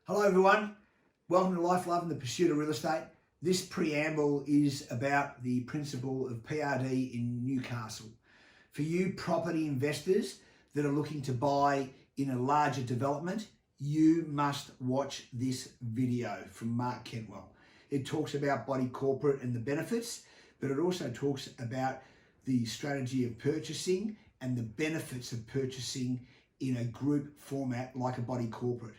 Hello everyone, welcome to Life, Love and the Pursuit of Real Estate. This preamble is about the principle of PRD in Newcastle. For you property investors that are looking to buy in a larger development, you must watch this video from Mark Kentwell. It talks about body corporate and the benefits, but it also talks about the strategy of purchasing and the benefits of purchasing in a group format like a body corporate.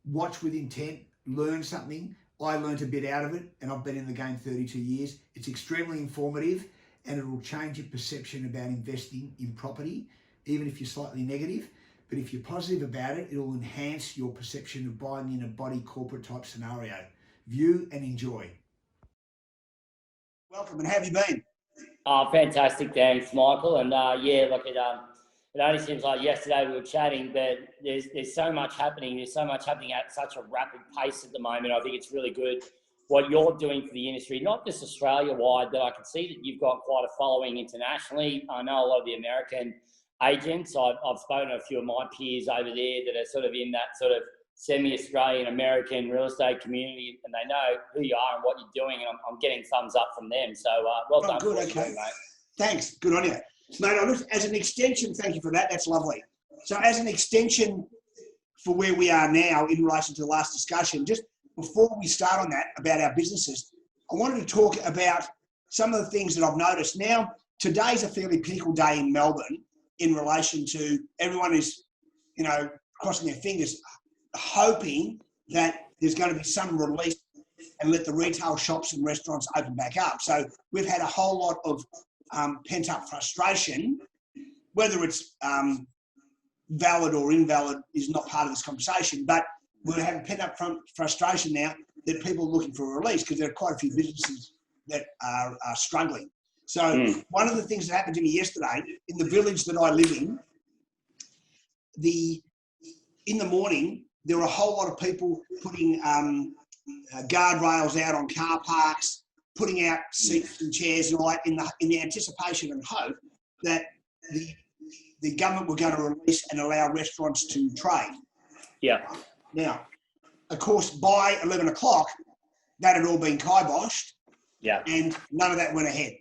Watch with intent, learn something. I learned a bit out of it and I've been in the game 32 years. It's extremely informative and it will change your perception about investing in property, even if you're slightly negative. But if you're positive about it, it will enhance your perception of buying in a body corporate type scenario. View and enjoy. Welcome, and how have you been? Fantastic, thanks, Michael. And it only seems like yesterday we were chatting, but there's so much happening. There's so much happening at such a rapid pace at the moment. I think it's really good what you're doing for the industry, not just Australia-wide, but I can see that you've got quite a following internationally. I know a lot of the American agents. I've spoken to a few of my peers over there that are sort of in that sort of semi-Australian American real estate community, and they know who you are and what you're doing, and I'm getting thumbs up from them. So well done. Good, okay. Mate. Thanks, good on you. Mate, as an extension, thank you for that, that's lovely. So as an extension for where we are now in relation to the last discussion, just before we start on that about our businesses, I wanted to talk about some of the things that I've noticed. Now, today's a fairly pinnacle day in Melbourne in relation to everyone is, crossing their fingers, hoping that there's going to be some release and let the retail shops and restaurants open back up. So we've had a whole lot of pent-up frustration. Whether it's valid or invalid is not part of this conversation, but we're having pent-up frustration now that people are looking for a release because there are quite a few businesses that are struggling. So one of the things that happened to me yesterday, in the village that I live in the morning, there were a whole lot of people putting guardrails out on car parks, putting out seats and chairs and all that in the anticipation and hope that the government were going to release and allow restaurants to trade. Yeah. Now, of course, by 11 o'clock, that had all been kiboshed. Yeah. And none of that went ahead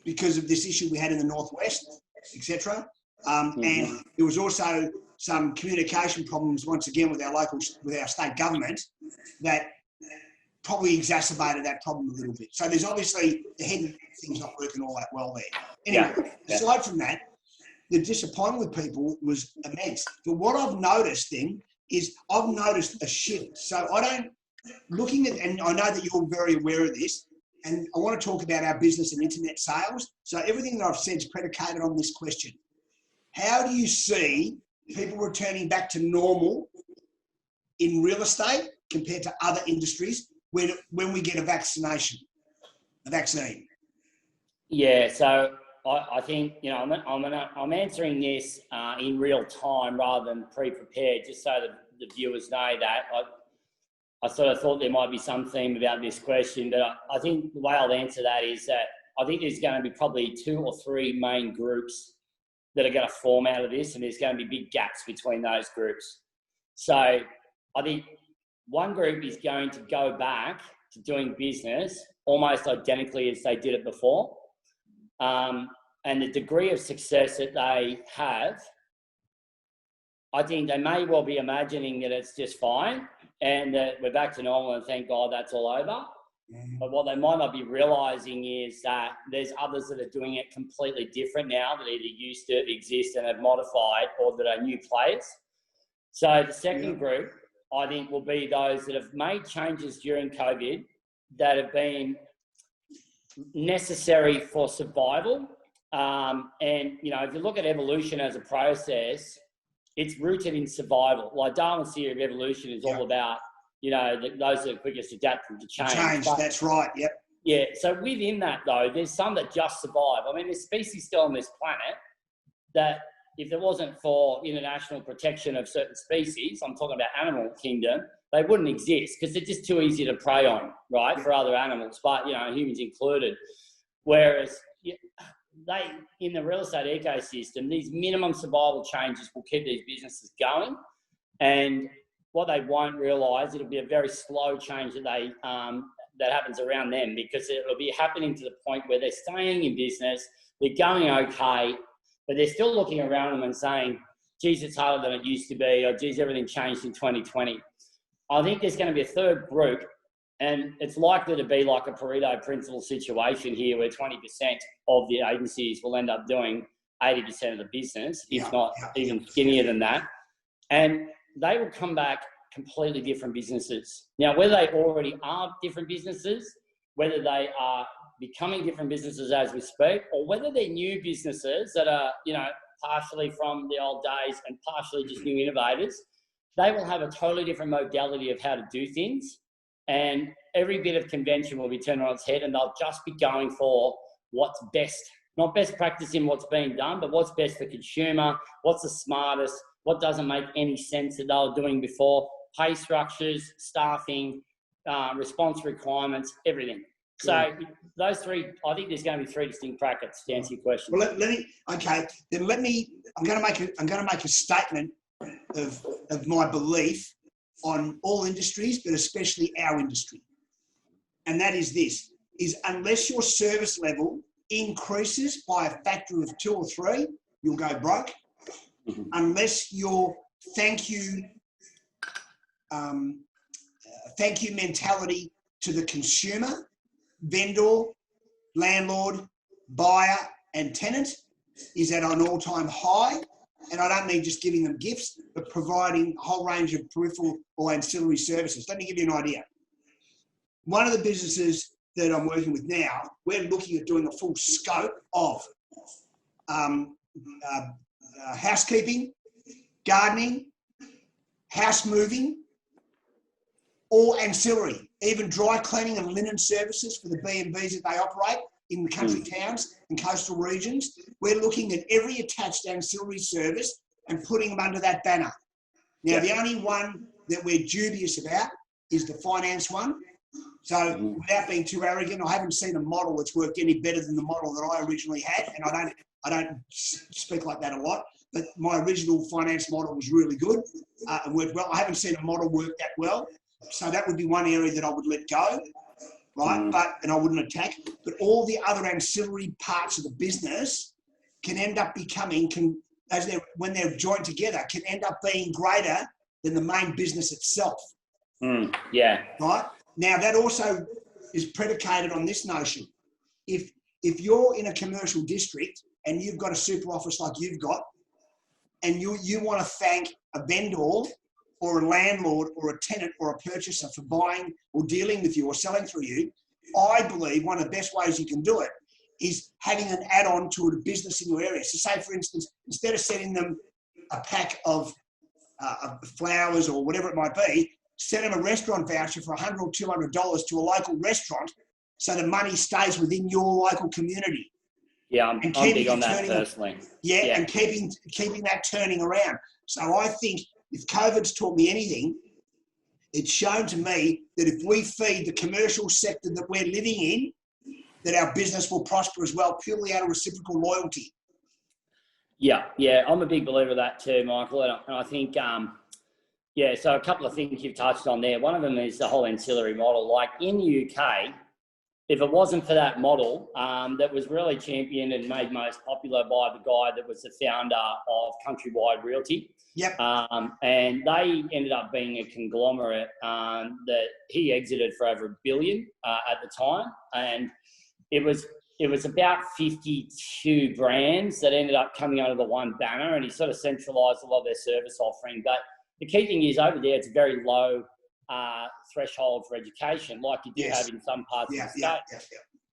because of this issue we had in the Northwest, etc. And there was also some communication problems once again with our state government that probably exacerbated that problem a little bit. So there's obviously the head and things not working all that well there. Anyway, aside from that, the disappointment with people was immense. But what I've noticed then is I've noticed a shift. So and I know that you're very aware of this, and I want to talk about our business and internet sales. So everything that I've said is predicated on this question. How do you see people returning back to normal in real estate compared to other industries when we get a vaccine? Yeah, so I think, I'm answering this in real time rather than pre-prepared, just so that the viewers know that. I sort of thought there might be some theme about this question, but I think the way I'll answer that is that I think there's going to be probably 2 or 3 main groups that are going to form out of this, and there's going to be big gaps between those groups. So I think one group is going to go back to doing business almost identically as they did it before. And the degree of success that they have, I think they may well be imagining that it's just fine and that we're back to normal and thank God that's all over. But what they might not be realising is that there's others that are doing it completely different now that either used to exist and have modified or that are new players. So the second group, I think, will be those that have made changes during COVID that have been necessary for survival. And, if you look at evolution as a process, it's rooted in survival. Like Darwin's theory of evolution is all about, those that are quickest adapting to change. That's right, yep. Yeah, so within that, though, there's some that just survive. I mean, there's species still on this planet that if there wasn't for international protection of certain species, I'm talking about animal kingdom, they wouldn't exist because they're just too easy to prey on, right, for other animals, but, humans included. Whereas in the real estate ecosystem, these minimum survival changes will keep these businesses going. And what they won't realise, it'll be a very slow change that they that happens around them, because it'll be happening to the point where they're staying in business, they're going okay, but they're still looking around them and saying, geez, it's harder than it used to be, or geez, everything changed in 2020. I think there's going to be a third group, and it's likely to be like a Pareto principle situation here, where 20% of the agencies will end up doing 80% of the business, if not even skinnier than that. And they will come back completely different businesses. Now, whether they already are different businesses, whether they are becoming different businesses as we speak, or whether they're new businesses that are, you know, partially from the old days and partially just new innovators, they will have a totally different modality of how to do things. And every bit of convention will be turned on its head, and they'll just be going for what's best. Not best practice in what's being done, but what's best for consumer, what's the smartest, what doesn't make any sense that they were doing before, pay structures, staffing, response requirements, everything. So those three, I think there's going to be three distinct brackets to answer your question. Well, I'm going to make a statement of my belief on all industries, but especially our industry. And that is this, is unless your service level increases by a factor of 2 or 3, you'll go broke. Unless your thank you mentality to the consumer, vendor, landlord, buyer and tenant is at an all-time high. And I don't mean just giving them gifts, but providing a whole range of peripheral or ancillary services. Let me give you an idea. One of the businesses that I'm working with now, we're looking at doing a full scope of housekeeping, gardening, house moving, or ancillary, even dry cleaning and linen services for the B&Bs that they operate in the country towns and coastal regions. We're looking at every attached ancillary service and putting them under that banner. Now, the only one that we're dubious about is the finance one. So without being too arrogant, I haven't seen a model that's worked any better than the model that I originally had. And I don't speak like that a lot, but my original finance model was really good and worked well. I haven't seen a model work that well. So that would be one area that I would let go, right? And I wouldn't attack. But all the other ancillary parts of the business can end up becoming, when they're joined together, can end up being greater than the main business itself. Right? Now, that also is predicated on this notion. If you're in a commercial district and you've got a super office like you've got, and you want to thank a vendor or a landlord or a tenant or a purchaser for buying or dealing with you or selling through you, I believe one of the best ways you can do it is having an add-on to a business in your area. So say, for instance, instead of sending them a pack of flowers or whatever it might be, send them a restaurant voucher for $100 or $200 to a local restaurant so the money stays within your local community. Yeah, I'm big on that personally. And keeping that turning around. So I think if COVID's taught me anything, it's shown to me that if we feed the commercial sector that we're living in, that our business will prosper as well, purely out of reciprocal loyalty. Yeah, I'm a big believer of that too, Michael. And I think, so a couple of things you've touched on there. One of them is the whole ancillary model. Like in the UK, if it wasn't for that model that was really championed and made most popular by the guy that was the founder of Countrywide Realty. And they ended up being a conglomerate that he exited for over $1 billion at the time. And it was about 52 brands that ended up coming under the one banner, and he sort of centralised a lot of their service offering. But the key thing is over there, it's very low threshold for education, like you do have in some parts of the state.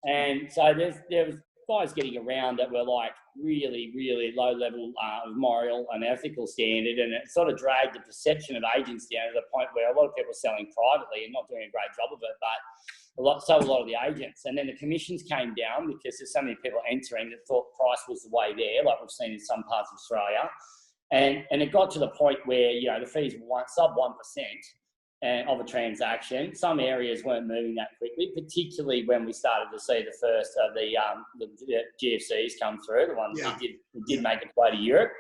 And so there was guys getting around that were like really, really low level of moral and ethical standard, and it sort of dragged the perception of agents down to the point where a lot of people were selling privately and not doing a great job of it, but a lot of the agents. And then the commissions came down because there's so many people entering that thought price was the way there, like we've seen in some parts of Australia. And it got to the point where, you know, the fees were sub 1% of a transaction. Some areas weren't moving that quickly, particularly when we started to see the first of the GFCs come through, the ones that did make its way to Europe.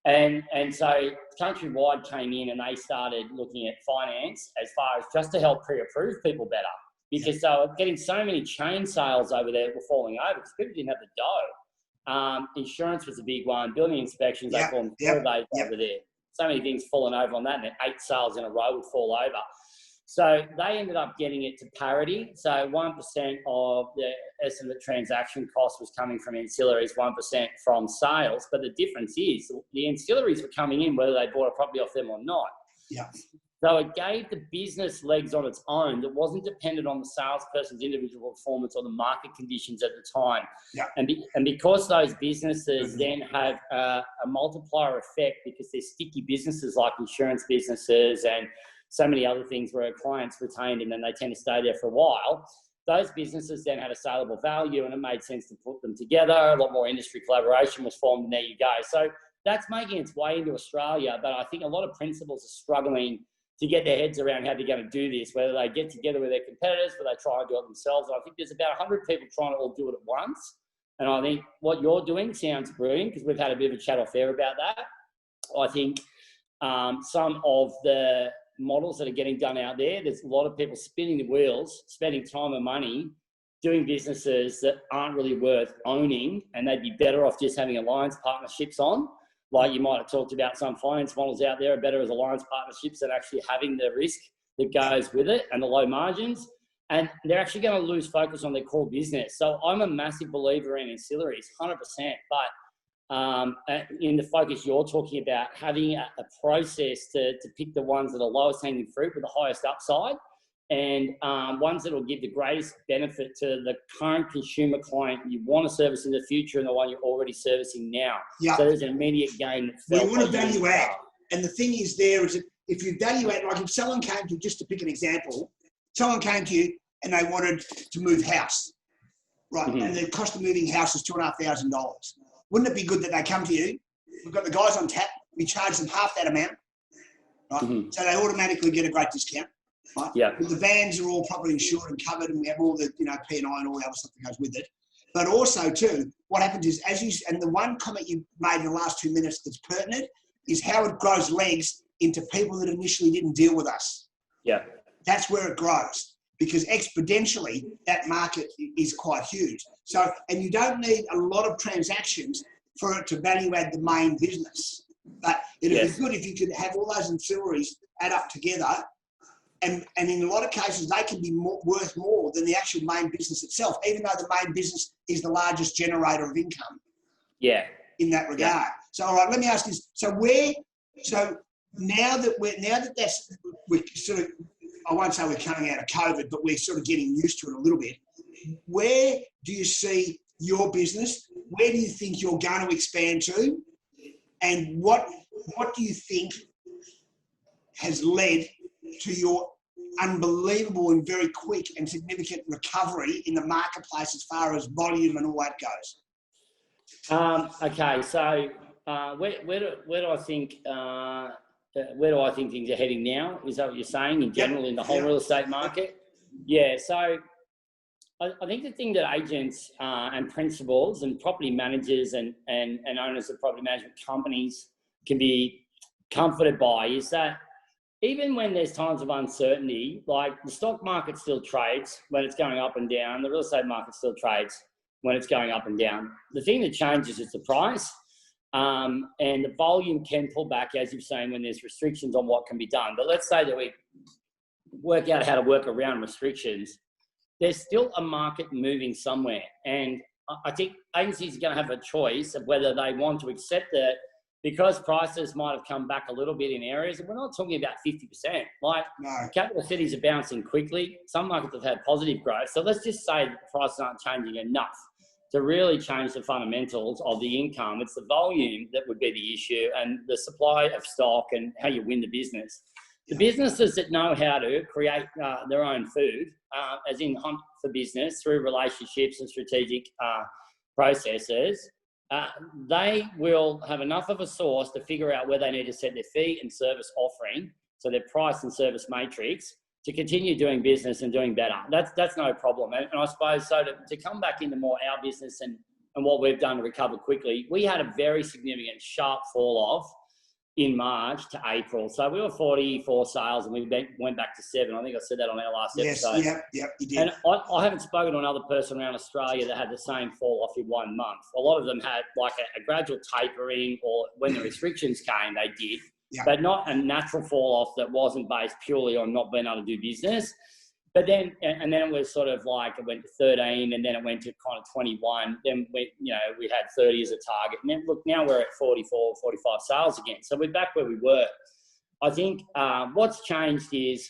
And so Countrywide came in and they started looking at finance as far as just to help pre-approve people better, because they were getting so many chain sales over there were falling over because people didn't have the dough. Insurance was a big one. Building inspections, they call them 4 days over there. So many things falling over on that, and then 8 sales in a row would fall over. So they ended up getting it to parity. So 1% of the estimate transaction cost was coming from ancillaries, 1% from sales. But the difference is the ancillaries were coming in whether they bought a property off them or not. Yeah. So it gave the business legs on its own that wasn't dependent on the salesperson's individual performance or the market conditions at the time. Yeah. And because those businesses then have a multiplier effect because they're sticky businesses like insurance businesses and so many other things where clients retained and then they tend to stay there for a while, those businesses then had a saleable value and it made sense to put them together. A lot more industry collaboration was formed and there you go. So that's making its way into Australia, but I think a lot of principals are struggling to get their heads around how they're going to do this, whether they get together with their competitors, whether they try and do it themselves. And I think there's about 100 people trying to all do it at once. And I think what you're doing sounds brilliant because we've had a bit of a chat off air about that. I think some of the models that are getting done out there's a lot of people spinning the wheels, spending time and money, doing businesses that aren't really worth owning, and they'd be better off just having alliance partnerships on. Like you might have talked about, some finance models out there are better as alliance partnerships than actually having the risk that goes with it and the low margins. And they're actually going to lose focus on their core business. So I'm a massive believer in ancillaries, 100%. But in the focus you're talking about, having a process to pick the ones that are lowest hanging fruit with the highest upside and ones that will give the greatest benefit to the current consumer client you want to service in the future and the one you're already servicing now. Yeah. So there's an immediate gain. We want to value add. And the thing is there is that if you value add, like if someone came to, just to pick an example, someone came to you and they wanted to move house, right? Mm-hmm. And the cost of moving house is $2,500. Wouldn't it be good that they come to you? We've got the guys on tap. We charge them half that amount, right? Mm-hmm. So they automatically get a great discount. Right? Yeah. The vans are all properly insured and covered, and we have all the P&I and all the other stuff that goes with it. But also too, what happens is and the one comment you made in the last 2 minutes that's pertinent is how it grows legs into people that initially didn't deal with us. Yeah. That's where it grows because exponentially that market is quite huge. So, and you don't need a lot of transactions for it to value add the main business. But it'd be good if you could have all those ancillaries add up together. And in a lot of cases, they can be worth more than the actual main business itself, even though the main business is the largest generator of income. Yeah. In that regard. Yeah. So, all right, let me ask this. So now that that's, we're sort of, I won't say we're coming out of COVID, but we're sort of getting used to it a little bit. Where do you see your business? Where do you think you're going to expand to? And what do you think has led to your unbelievable and very quick and significant recovery in the marketplace as far as volume and all that goes? Okay, so where do I think things are heading now? Is that what you're saying in general in the whole real estate market? Yeah. So I think the thing that agents and principals and property managers and owners of property management companies can be comforted by is that even when there's times of uncertainty, like the stock market still trades when it's going up and down, the real estate market still trades when it's going up and down. The thing that changes is the price, and the volume can pull back, as you've seen, when there's restrictions on what can be done. But let's say that we work out how to work around restrictions. There's still a market moving somewhere, and I think agencies are going to have a choice of whether they want to accept it. Because prices might have come back a little bit in areas, and we're not talking about 50%. Like capital cities are bouncing quickly. Some markets have had positive growth. So let's just say that the prices aren't changing enough to really change the fundamentals of the income. It's the volume that would be the issue and the supply of stock and how you win the business. The businesses that know how to create their own food, as in hunt for business through relationships and strategic processes, they will have enough of a source to figure out where they need to set their fee and service offering, so their price and service matrix, to continue doing business and doing better. That's no problem. And I suppose, so to come back into more our business and and what we've done to recover quickly, we had a very significant sharp fall off in March to April. So we were 44 sales and we went back to 7. I think I said that on our last episode. Yep, you did. And I haven't spoken to another person around Australia that had the same fall off in 1 month. A lot of them had like a gradual tapering, or when the restrictions came, they did, but not a natural fall off that wasn't based purely on not being able to do business. But then, and then it was sort of like, it went to 13 and then it went to kind of 21. Then we had 30 as a target. And then look, now we're at 44, 45 sales again. So we're back where we were. I think what's changed is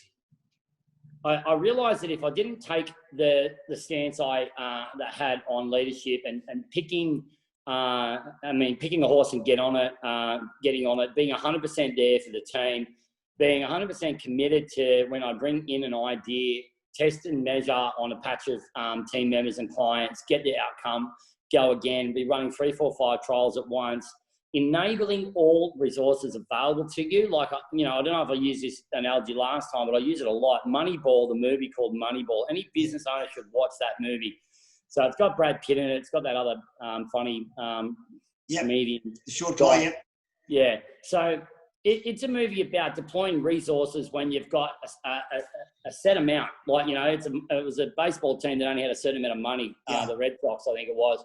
I realised that if I didn't take the stance I had on leadership and picking a horse and getting on it, being 100% there for the team, being 100% committed to when I bring in an idea, test and measure on a patch of team members and clients, get the outcome, go again, be running 3, 4, 5 trials at once, enabling all resources available to you. Like, I don't know if I used this analogy last time, but I use it a lot. Moneyball, the movie called Moneyball. Any business owner should watch that movie. So it's got Brad Pitt in it. It's got that other funny comedian. The short guy, Yeah. So it's a movie about deploying resources when you've got a set amount. Like, it was a baseball team that only had a certain amount of money, the Red Sox, I think it was.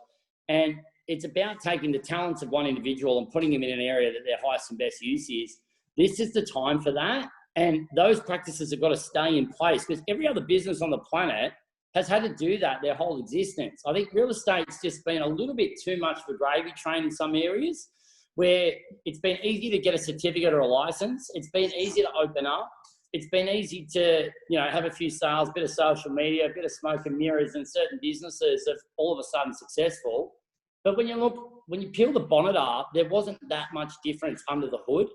And it's about taking the talents of one individual and putting them in an area that their highest and best use is. This is the time for that. And those practices have got to stay in place, because every other business on the planet has had to do that their whole existence. I think real estate's just been a little bit too much for gravy train in some areas, where it's been easy to get a certificate or a license. It's been easy to open up. It's been easy to, have a few sales, a bit of social media, a bit of smoke and mirrors, and certain businesses have all of a sudden successful. But when you peel the bonnet up, there wasn't that much difference under the hood.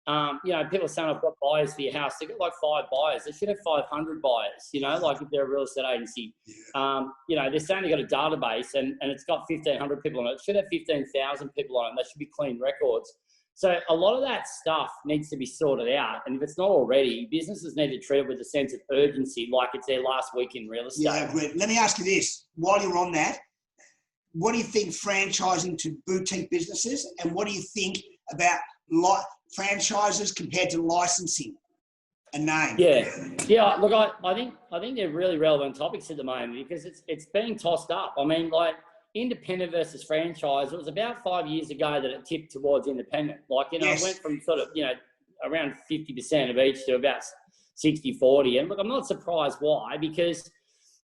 People are saying, I've got buyers for your house. They've got like 5 buyers. They should have 500 buyers, like if they're a real estate agency. They're saying they've got a database and it's got 1,500 people on it. It should have 15,000 people on it. They should be clean records. So a lot of that stuff needs to be sorted out. And if it's not already, businesses need to treat it with a sense of urgency, like it's their last week in real estate. Yeah, great. Let me ask you this. While you're on that, what do you think franchising to boutique businesses, and what do you think about franchises compared to licensing a name? Yeah. Look, I think they're really relevant topics at the moment, because it's being tossed up. I mean, like, independent versus franchise. It was about 5 years ago that it tipped towards independent. Like, it went from sort of around 50% of each to about 60-40. And look, I'm not surprised why, because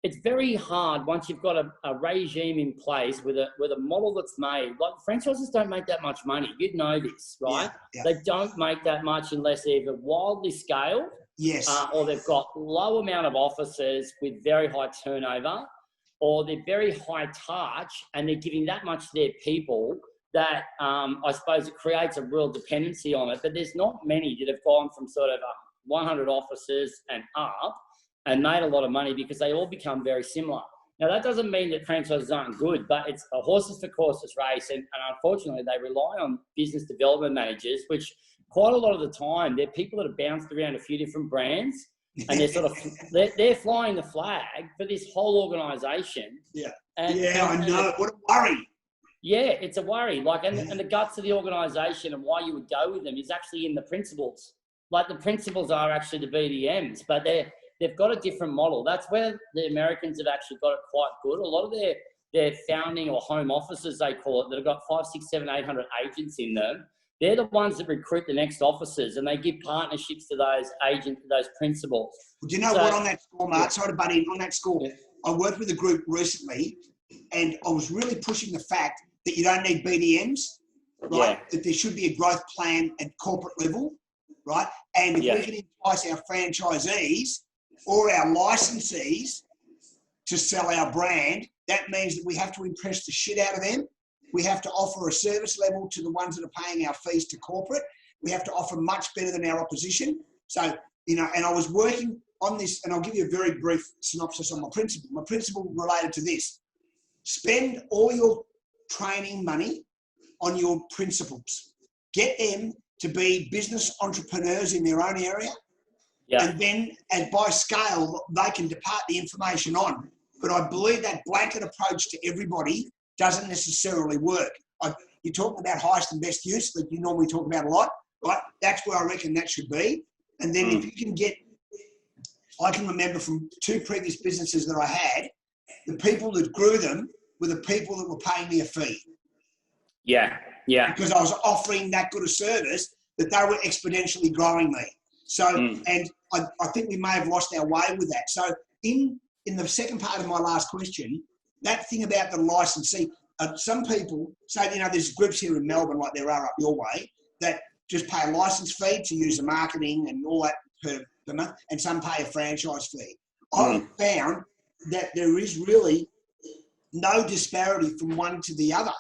it's very hard once you've got a regime in place with a model that's made. Like, franchises don't make that much money. You'd know this, right? Yeah. They don't make that much unless they're either wildly scaled, or they've got low amount of offices with very high turnover, or they're very high touch and they're giving that much to their people that I suppose it creates a real dependency on it. But there's not many that have gone from sort of 100 offices and up and made a lot of money, because they all become very similar. Now, that doesn't mean that franchises aren't good, but it's a horses for courses race. And unfortunately, they rely on business development managers, which quite a lot of the time, they're people that have bounced around a few different brands, and they're sort of, they're flying the flag for this whole organisation. I know. What a worry. Yeah, it's a worry. Like, and the guts of the organisation and why you would go with them is actually in the principles. Like, the principles are actually the BDMs, but they've got a different model. That's where the Americans have actually got it quite good. A lot of their founding or home offices, they call it, that have got 500, 600, 700, 800 agents in them. They're the ones that recruit the next officers, and they give partnerships to those agents, those principals. Well, do you know what, on that score, Mark? Sorry to butt in. On that score, I worked with a group recently, and I was really pushing the fact that you don't need BDMs, right? That there should be a growth plan at corporate level, right? And if we can entice our franchisees or our licensees to sell our brand, that means that we have to impress the shit out of them. We have to offer a service level to the ones that are paying our fees to corporate. We have to offer much better than our opposition. So, and I was working on this, and I'll give you a very brief synopsis on my principle. My principle related to this: spend all your training money on your principals. Get them to be business entrepreneurs in their own area. And then, as by scale, they can depart the information on. But I believe that blanket approach to everybody doesn't necessarily work. You're talking about highest and best use that you normally talk about a lot, right? That's where I reckon that should be. And then if you can get, I can remember from 2 previous businesses that I had, the people that grew them were the people that were paying me a fee. Yeah. Because I was offering that good a service that they were exponentially growing me. So, and I think we may have lost our way with that. So in the second part of my last question, that thing about the licensee, some people say, there's groups here in Melbourne, like there are up your way, that just pay a license fee to use the marketing and all that per month, and some pay a franchise fee. I've found that there is really no disparity from one to the other.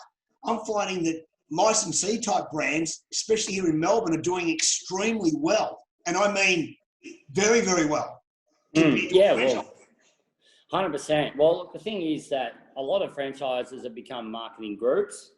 I'm finding that licensee type brands, especially here in Melbourne, are doing extremely well. And I mean very, very well. Yeah, well, 100%. Well, look, the thing is that a lot of franchises have become marketing groups.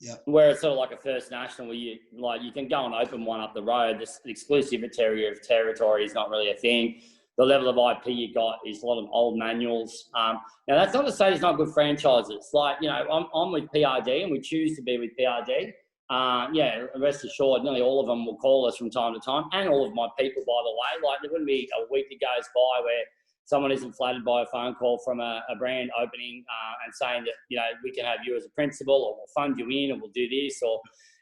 Yeah. Where it's sort of like a First National where you can go and open one up the road. This exclusivity of territory is not really a thing. The level of IP you got is a lot of old manuals. Now, that's not to say there's not good franchises. I'm with PRD and we choose to be with PRD. Rest assured, nearly all of them will call us from time to time, and all of my people, by the way. There wouldn't be a week that goes by where someone isn't flattered by a phone call from a brand opening and saying that, we can have you as a principal, or we'll fund you in, or we'll do this, or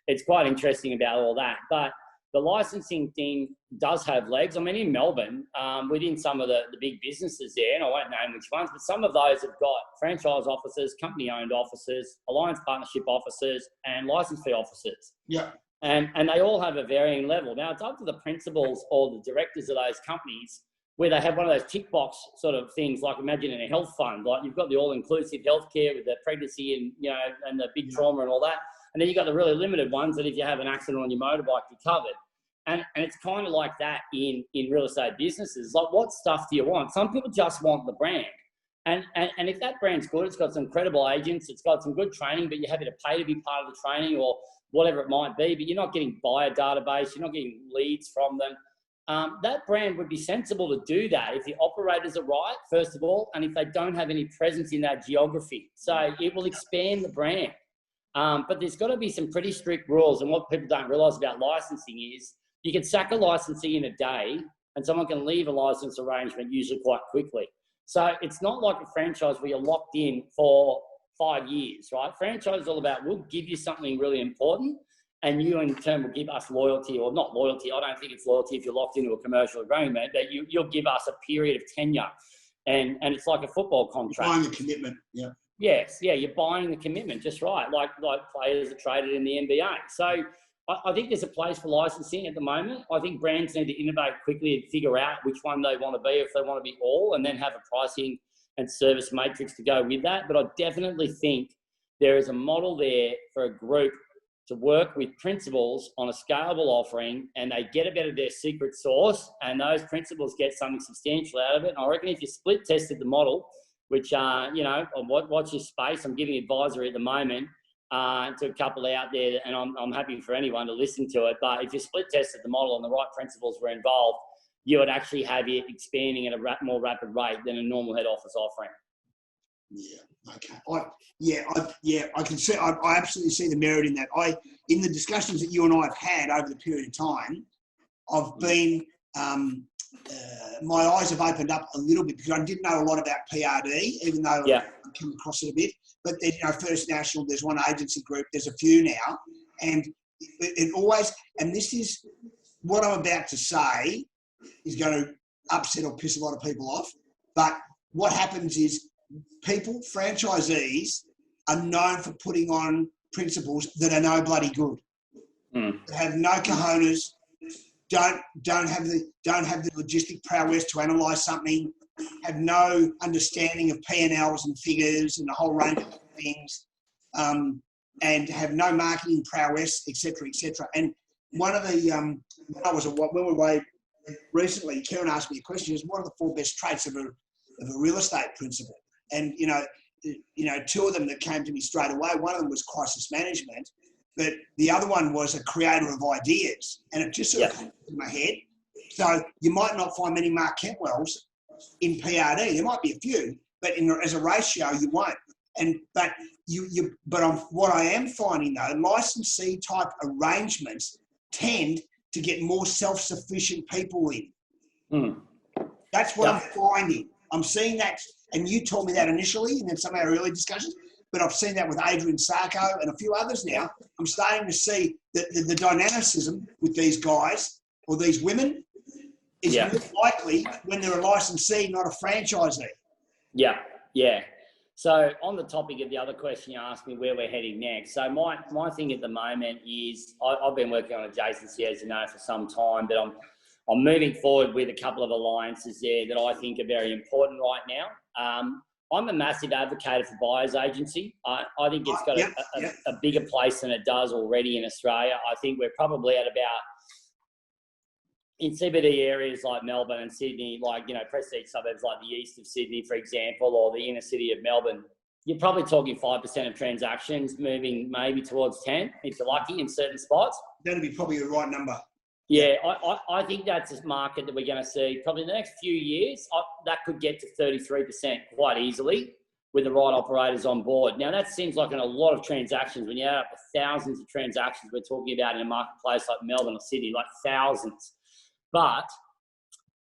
it's quite interesting about all that. But the licensing thing does have legs. I mean, in Melbourne, within some of the big businesses there, and I won't name which ones, but some of those have got franchise offices, company-owned offices, alliance partnership offices, and license fee offices. Yeah. And they all have a varying level. Now, it's up to the principals or the directors of those companies where they have one of those tick box sort of things, like imagine in a health fund, like you've got the all-inclusive healthcare with the pregnancy and, and the big trauma and all that. And then you've got the really limited ones that if you have an accident on your motorbike, you're covered. And it's kind of like that in real estate businesses. Like, what stuff do you want? Some people just want the brand. And if that brand's good, it's got some credible agents, it's got some good training, but you're happy to pay to be part of the training or whatever it might be, but you're not getting buyer database, you're not getting leads from them. That brand would be sensible to do that if the operators are right, first of all, and if they don't have any presence in that geography. So it will expand the brand. But there's got to be some pretty strict rules. And what people don't realise about licensing is you can sack a licensee in a day and someone can leave a license arrangement usually quite quickly. So it's not like a franchise where you're locked in for 5 years, right? Franchise is all about, we'll give you something really important and you in turn will give us loyalty, or not loyalty. I don't think it's loyalty if you're locked into a commercial agreement, but you'll give us a period of tenure. And it's like a football contract. Buying the commitment, yeah. Yes, yeah, you're buying the commitment, just right, like players are traded in the NBA. So I think there's a place for licensing at the moment. I think brands need to innovate quickly and figure out which one they want to be, if they want to be all, and then have a pricing and service matrix to go with that. But I definitely think there is a model there for a group to work with principals on a scalable offering, and they get a bit of their secret sauce, and those principals get something substantial out of it. And I reckon if you split tested the model, which, watch this space, I'm giving advisory at the moment to a couple out there, and I'm happy for anyone to listen to it. But if you split tested the model and the right principals were involved, you would actually have it expanding at a more rapid rate than a normal head office offering. Yeah. Okay. I can see. I absolutely see the merit in that. In the discussions that you and I have had over the period of time, I've been. My eyes have opened up a little bit because I didn't know a lot about PRD, even though I've come across it a bit. But then, First National, there's one agency group, there's a few now, and it always. And this is what I'm about to say is going to upset or piss a lot of people off. But what happens is franchisees are known for putting on principles that are no bloody good. That have no cojones. Don't have the logistic prowess to analyse something, have no understanding of P&Ls and figures and a whole range of things, and have no marketing prowess, etc., etc. And one of the when we were away recently, Karen asked me a question: "Is what are the 4 best traits of a real estate principal?" And two of them that came to me straight away. One of them was crisis management. But the other one was a creator of ideas, and it just sort of came to my head. So you might not find many Mark Kentwells in PRD. There might be a few, but as a ratio, you won't. What I am finding though, licensee type arrangements tend to get more self-sufficient people in. That's what I'm finding. I'm seeing that, and you told me that initially and in some of our early discussions, but I've seen that with Adrian Sarko and a few others now. I'm starting to see that the dynamicism with these guys or these women is more likely when they're a licensee, not a franchisee. Yeah, yeah. So on the topic of the other question you asked me, where we're heading next. So my thing at the moment is I've been working on adjacency, as you know, for some time, but I'm moving forward with a couple of alliances there that I think are very important right now. I'm a massive advocate for buyer's agency. I think it's got a bigger place than it does already in Australia. I think we're probably at about, in CBD areas like Melbourne and Sydney, like, you know, prestige suburbs like the east of Sydney, for example, or the inner city of Melbourne, you're probably talking 5% of transactions moving maybe towards 10, if you're lucky, in certain spots. That'd be probably the right number. Yeah, I think that's a market that we're going to see probably in the next few years. That could get to 33% quite easily with the right operators on board. Now, that seems like a lot of transactions. When you add up the thousands of transactions we're talking about in a marketplace like Melbourne or Sydney, like thousands. But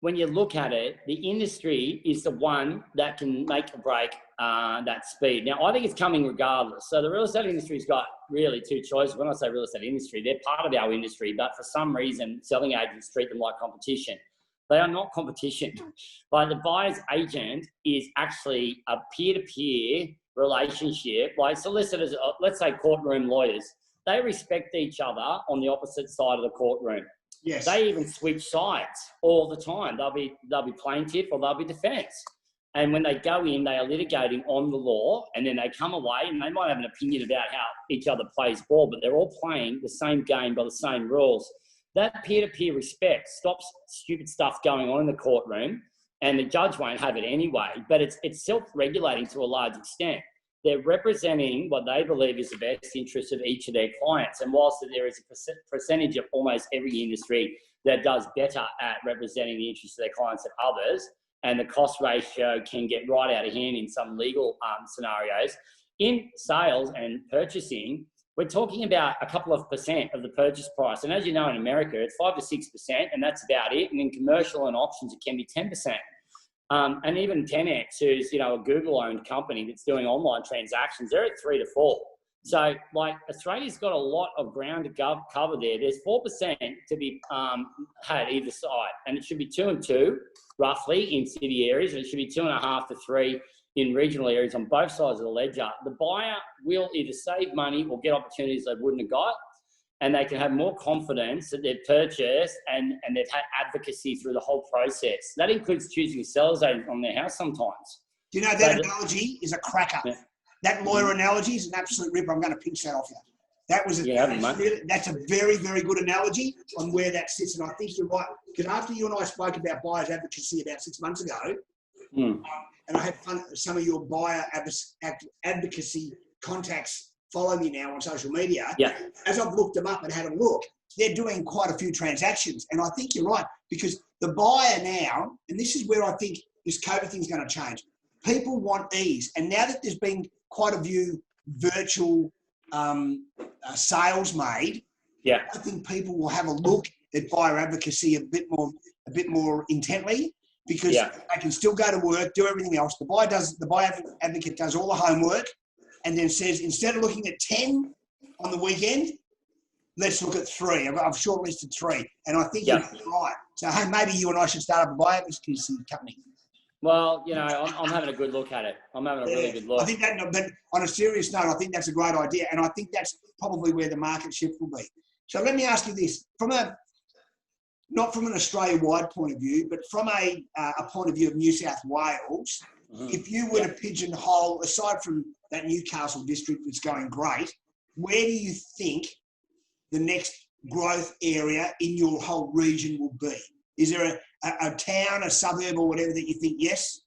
when you look at it, the industry is the one that can make or break that speed. Now, I think it's coming regardless. So the real estate industry's got really two choices. When I say real estate industry, they're part of our industry, but for some reason, selling agents treat them like competition. They are not competition. But the buyer's agent is actually a peer-to-peer relationship, like solicitors, let's say courtroom lawyers. They respect each other on the opposite side of the courtroom. Yes. They even switch sides all the time. They'll be plaintiff or they'll be defence. And when they go in, they are litigating on the law, and then they come away and they might have an opinion about how each other plays ball, but they're all playing the same game by the same rules. That peer-to-peer respect stops stupid stuff going on in the courtroom, and the judge won't have it anyway, but it's self-regulating to a large extent. They're representing what they believe is the best interest of each of their clients. And whilst there is a percentage of almost every industry that does better at representing the interests of their clients than others, and the cost ratio can get right out of hand in some legal scenarios, in sales and purchasing, we're talking about a couple of percent of the purchase price. And as you know, in America, it's 5 to 6%, and that's about it. And in commercial and options, it can be 10%. And even 10X, who's, you know, a Google-owned company that's doing online transactions, they're at 3 to 4. So, like, Australia's got a lot of ground to cover there. There's 4% to be had either side, and it should be 2 and 2, roughly, in city areas, and it should be 2.5 to 3 in regional areas on both sides of the ledger. The buyer will either save money or get opportunities they wouldn't have got, and they can have more confidence that they've purchased and they've had advocacy through the whole process. That includes choosing a seller's agent on their house sometimes. Do you know that analogy is a cracker? Yeah. That lawyer analogy is an absolute ripper. I'm going to pinch that off you. That was that's a very, very good analogy on where that sits, and I think you're right. Because after you and I spoke about buyer's advocacy about 6 months ago, and I had some of your buyer advocacy contacts follow me now on social media. Yeah. As I've looked them up and had a look, they're doing quite a few transactions. And I think you're right, because the buyer now, and this is where I think this COVID thing's going to change, people want ease. And now that there's been quite a few virtual sales made, I think people will have a look at buyer advocacy a bit more intently, because they can still go to work, do everything else. The buyer advocate does all the homework, and then says, instead of looking at 10 on the weekend, let's look at 3. I've shortlisted 3. And I think you're right. So, hey, maybe you and I should start up a buyer advocacy company. Well, you know, I'm having a good look at it. I'm having a really good look. I think that, but on a serious note, I think that's a great idea. And I think that's probably where the market shift will be. So let me ask you this, not from an Australia-wide point of view, but from a point of view of New South Wales, if you were to pigeonhole, aside from that Newcastle district that's going great, where do you think the next growth area in your whole region will be? Is there a town, a suburb or whatever that you think, yes?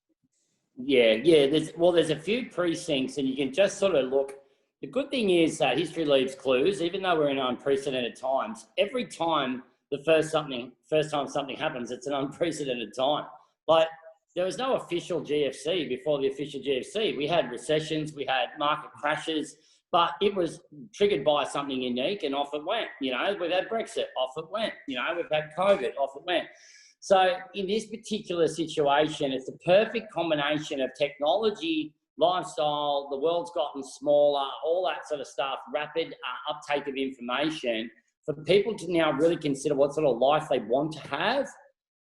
Yeah. There's a few precincts, and you can just sort of look. The good thing is that history leaves clues, even though we're in unprecedented times. Every time the first time something happens, it's an unprecedented time. Like, there was no official GFC before the official GFC. We had recessions, we had market crashes, but it was triggered by something unique and off it went. You know, we've had Brexit, off it went. You know, we've had COVID, off it went. So in this particular situation, it's a perfect combination of technology, lifestyle, the world's gotten smaller, all that sort of stuff, rapid uptake of information for people to now really consider what sort of life they want to have.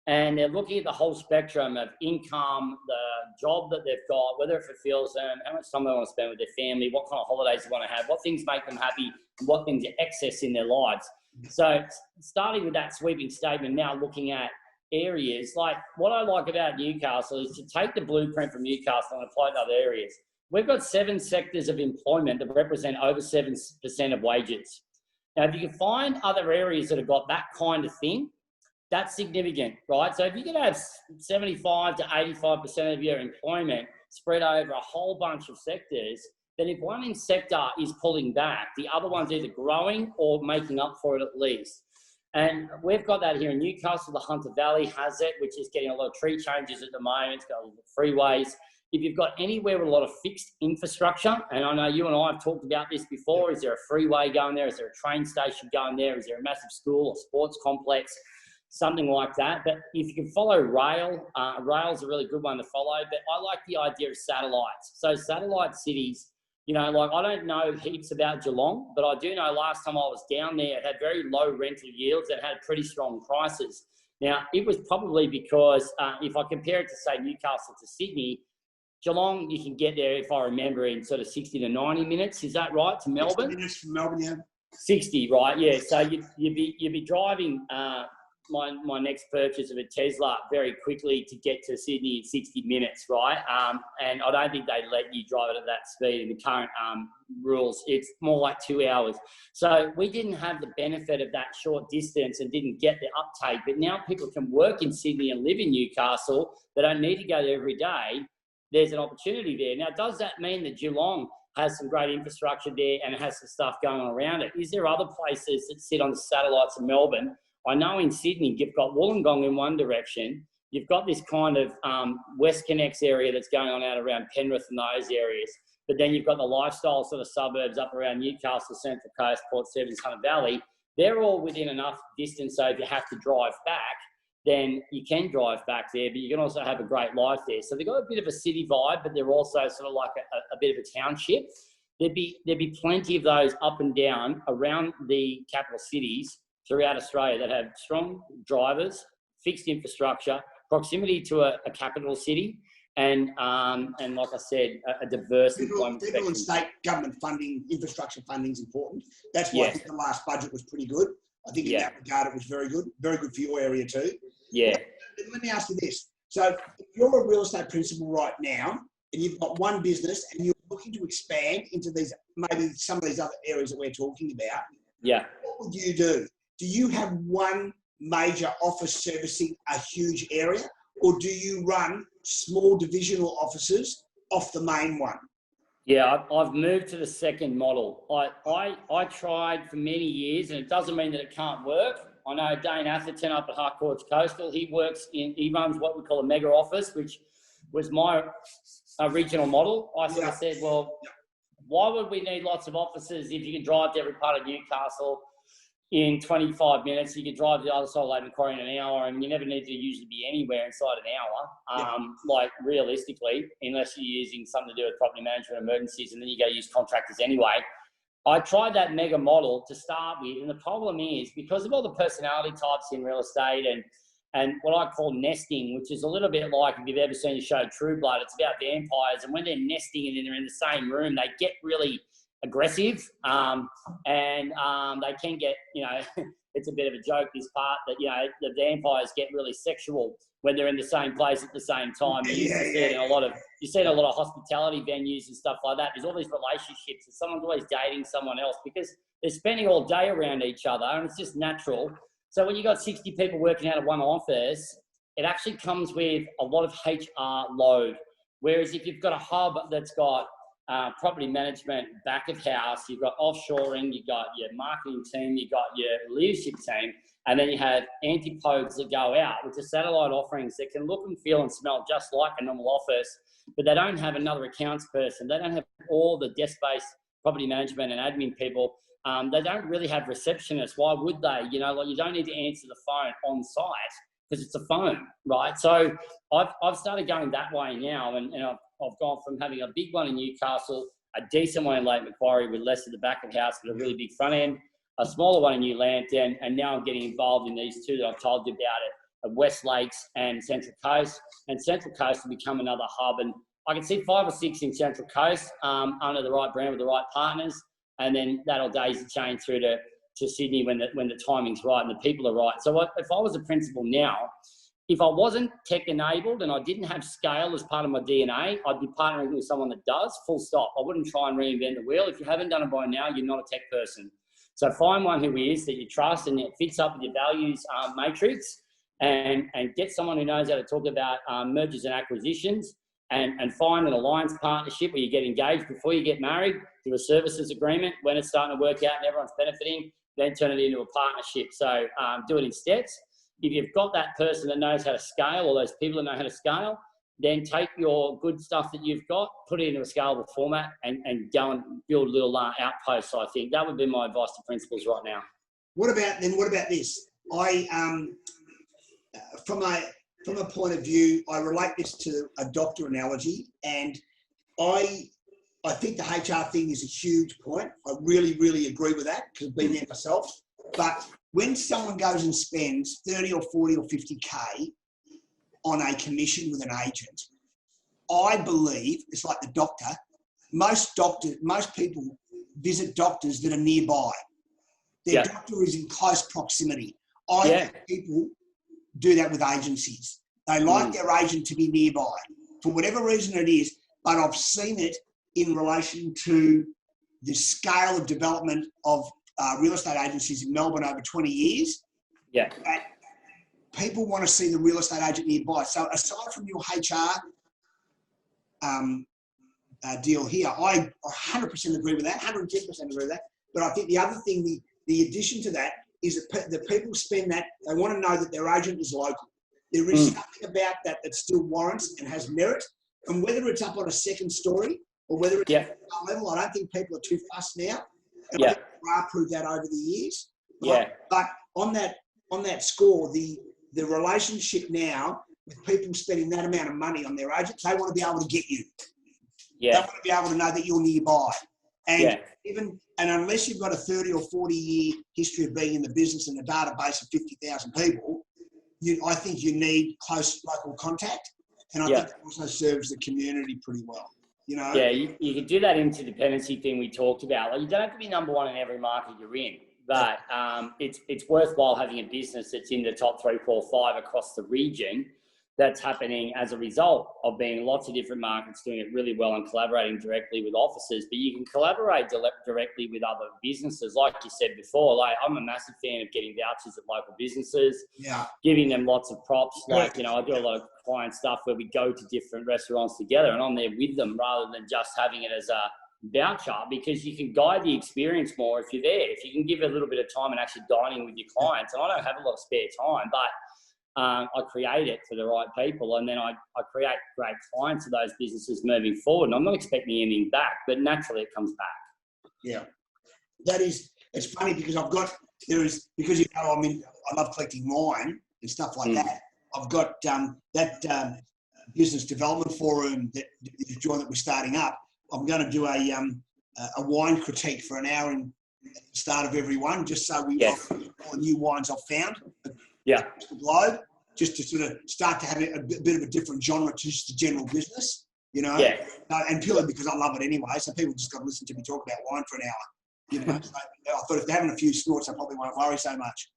And they're looking at the whole spectrum of income, the job that they've got, whether it fulfills them, how much time they want to spend with their family, what kind of holidays they want to have, what things make them happy, and what things are excess in their lives. So starting with that sweeping statement, now looking at areas, like what I like about Newcastle is to take the blueprint from Newcastle and apply it to other areas. We've got 7 sectors of employment that represent over 7% of wages. Now, if you can find other areas that have got that kind of thing, that's significant, right? So if you can have 75 to 85% of your employment spread over a whole bunch of sectors, then if one sector is pulling back, the other one's either growing or making up for it at least. And we've got that here in Newcastle. The Hunter Valley has it, which is getting a lot of tree changes at the moment. It's got a lot of freeways. If you've got anywhere with a lot of fixed infrastructure, and I know you and I have talked about this before, is there a freeway going there? Is there a train station going there? Is there a massive school or sports complex? Something like that. But if you can follow rail, rail's a really good one to follow. But I like the idea of satellites. So satellite cities, you know, like I don't know heaps about Geelong, but I do know last time I was down there, it had very low rental yields and had pretty strong prices. Now, it was probably because if I compare it to, say, Newcastle to Sydney, Geelong, you can get there, if I remember, in sort of 60 to 90 minutes. Is that right, to Melbourne? 60 minutes from Melbourne, yeah. 60, right, yeah. So you'd be driving my next purchase of a Tesla very quickly to get to Sydney in 60 minutes, right? And I don't think they let you drive it at that speed in the current rules. It's more like 2 hours. So we didn't have the benefit of that short distance and didn't get the uptake. But now people can work in Sydney and live in Newcastle. They don't need to go there every day. There's an opportunity there. Now, does that mean that Geelong has some great infrastructure there and it has some stuff going on around it? Is there other places that sit on the satellites of Melbourne? I know in Sydney, you've got Wollongong in one direction. You've got this kind of West Connects area that's going on out around Penrith and those areas. But then you've got the lifestyle sort of suburbs up around Newcastle, Central Coast, Port Stephens, Hunter Valley. They're all within enough distance, so if you have to drive back, then you can drive back there, but you can also have a great life there. So they've got a bit of a city vibe, but they're also sort of like a bit of a township. There'd be plenty of those up and down around the capital cities throughout Australia that have strong drivers, fixed infrastructure, proximity to a capital city, and like I said, a diverse employment federal and state government funding, infrastructure funding is important. That's why I think the last budget was pretty good. I think in that regard it was very good for your area too. Yeah. Let me ask you this. So if you're a real estate principal right now and you've got one business and you're looking to expand into these, maybe some of these other areas that we're talking about, what would you do? Do you have one major office servicing a huge area, or do you run small divisional offices off the main one? Yeah, I've moved to the second model. I tried for many years, and it doesn't mean that it can't work. I know Dane Atherton up at Harcourts Coastal, he runs what we call a mega office, which was my original model. I sort of said, well, why would we need lots of offices if you can drive to every part of Newcastle in 25 minutes? You can drive to the other side of Lake Macquarie in an hour, and you never need to usually be anywhere inside an hour, like realistically, unless you're using something to do with property management emergencies, and then you got to use contractors anyway. I tried that mega model to start with, and the problem is because of all the personality types in real estate and what I call nesting, which is a little bit like if you've ever seen the show True Blood, it's about vampires, and when they're nesting and they're in the same room, they get really aggressive, and they can get, it's a bit of a joke, this part, that, the vampires get really sexual when they're in the same place at the same time. You see it in a lot of hospitality venues and stuff like that. There's all these relationships and someone's always dating someone else because they're spending all day around each other, and it's just natural. So when you've got 60 people working out of one office, it actually comes with a lot of HR load. Whereas if you've got a hub that's got property management, back of house, you've got offshoring, you've got your marketing team, you've got your leadership team, and then you have antipodes that go out, which are satellite offerings that can look and feel and smell just like a normal office, but they don't have another accounts person. They don't have all the desk-based property management and admin people. They don't really have receptionists. Why would they? You know, like, you don't need to answer the phone on site because it's a phone, right? So I've started going that way now, and I've gone from having a big one in Newcastle, a decent one in Macquarie with less of the back of house but a really big front end, a smaller one in New Lantern, and now I'm getting involved in these two that I've told you about at West Lakes and Central Coast. And Central Coast will become another hub, and I can see 5 or 6 in Central Coast under the right brand with the right partners, and then that'll daisy chain through to Sydney when the timing's right and the people are right. So if I was a principal now, if I wasn't tech enabled and I didn't have scale as part of my DNA, I'd be partnering with someone that does, full stop. I wouldn't try and reinvent the wheel. If you haven't done it by now, you're not a tech person. So find one who is, that you trust and it fits up with your values matrix, and get someone who knows how to talk about mergers and acquisitions, and find an alliance partnership where you get engaged before you get married, do a services agreement when it's starting to work out and everyone's benefiting, then turn it into a partnership. So do it in steps. If you've got that person that knows how to scale, or those people that know how to scale, then take your good stuff that you've got, put it into a scalable format, and go and build little outposts. I think that would be my advice to principals right now. What about this? From a point of view, I relate this to a doctor analogy, and I think the HR thing is a huge point. I really, really agree with that because I've been there myself. But when someone goes and spends 30 or 40 or 50K on a commission with an agent, I believe it's like the doctor. Most people visit doctors that are nearby. Their doctor is in close proximity. I think people do that with agencies. They like their agent to be nearby for whatever reason it is, but I've seen it in relation to the scale of development of real estate agencies in Melbourne over 20 years. Yeah. People want to see the real estate agent nearby. So aside from your HR deal here, I 100% agree with that, 110% agree with that. But I think the other thing, the addition to that, is that the people spend that, they want to know that their agent is local. There is something about that that still warrants and has merit. And whether it's up on a second story or whether it's at a level, I don't think people are too fussed now. And I think we've proved that over the years. But on that score, the relationship now with people spending that amount of money on their agent, they want to be able to get you. They want to be able to know that you're nearby. And and unless you've got a 30 or 40 year history of being in the business and a database of 50,000 people, I think you need close local contact. And I think it also serves the community pretty well. You know? Yeah, you can do that interdependency thing we talked about. Like, you don't have to be number one in every market you're in, but it's worthwhile having a business that's in the top 3, 4, 5 across the region. That's happening as a result of being in lots of different markets, doing it really well and collaborating directly with offices. But you can collaborate directly with other businesses. Like you said before, like, I'm a massive fan of getting vouchers at local businesses, giving them lots of props. Like, you know, I do a lot of client stuff where we go to different restaurants together and I'm there with them rather than just having it as a voucher, because you can guide the experience more if you're there. If you can give a little bit of time and actually dining with your clients. And I don't have a lot of spare time, but I create it for the right people, and then I create great clients of those businesses moving forward. And I'm not expecting anything back, but naturally it comes back. Yeah, it's funny because I love collecting wine and stuff like that. I've got that business development forum that you've joined that we're starting up. I'm going to do a wine critique for an hour at the start of every one, just so we all the new wines I've found. The globe, just to sort of start to have a bit of a different genre to just the general business, you know. And purely because I love it anyway, so people just got to listen to me talk about wine for an hour, you know. So I thought if they're having a few snorts, I probably won't worry so much.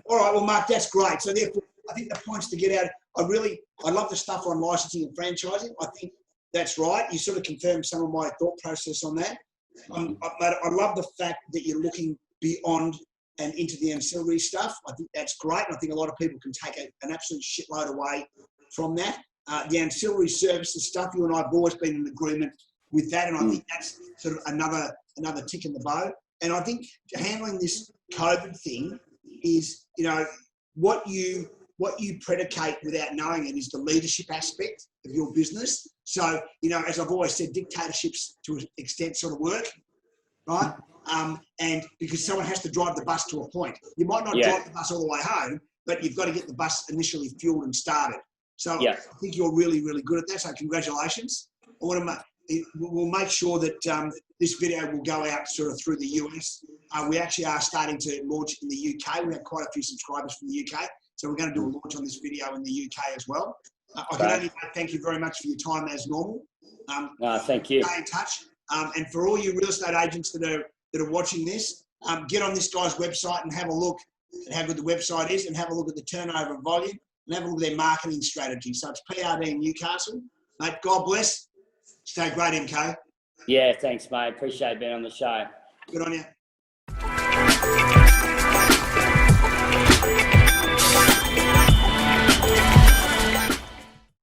All right, well, Mark, that's great. So therefore, I think the points to get out. I love the stuff on licensing and franchising. I think that's right. You sort of confirmed some of my thought process on that. I love the fact that you're looking beyond and into the ancillary stuff. I think that's great. And I think a lot of people can take an absolute shitload away from that. the ancillary services stuff, you and I have always been in agreement with that, and I think that's sort of another tick in the bow. And I think handling this COVID thing is, you know, what you predicate without knowing it is the leadership aspect of your business. So, you know, as I've always said, dictatorships to an extent sort of work, right? And because someone has to drive the bus to a point. You might not drive the bus all the way home, but you've got to get the bus initially fueled and started. So I think you're really, really good at that. So congratulations. We'll make sure that this video will go out sort of through the US. We actually are starting to launch in the UK. We have quite a few subscribers from the UK. So we're going to do a launch on this video in the UK as well. I can only thank you very much for your time as normal. Thank you. Stay in touch. And for all you real estate agents that are watching this, get on this guy's website and have a look at how good the website is, and have a look at the turnover volume, and have a look at their marketing strategy. So it's PRD in Newcastle. Mate, God bless. Stay great, MK. Yeah, thanks, mate. Appreciate being on the show. Good on you.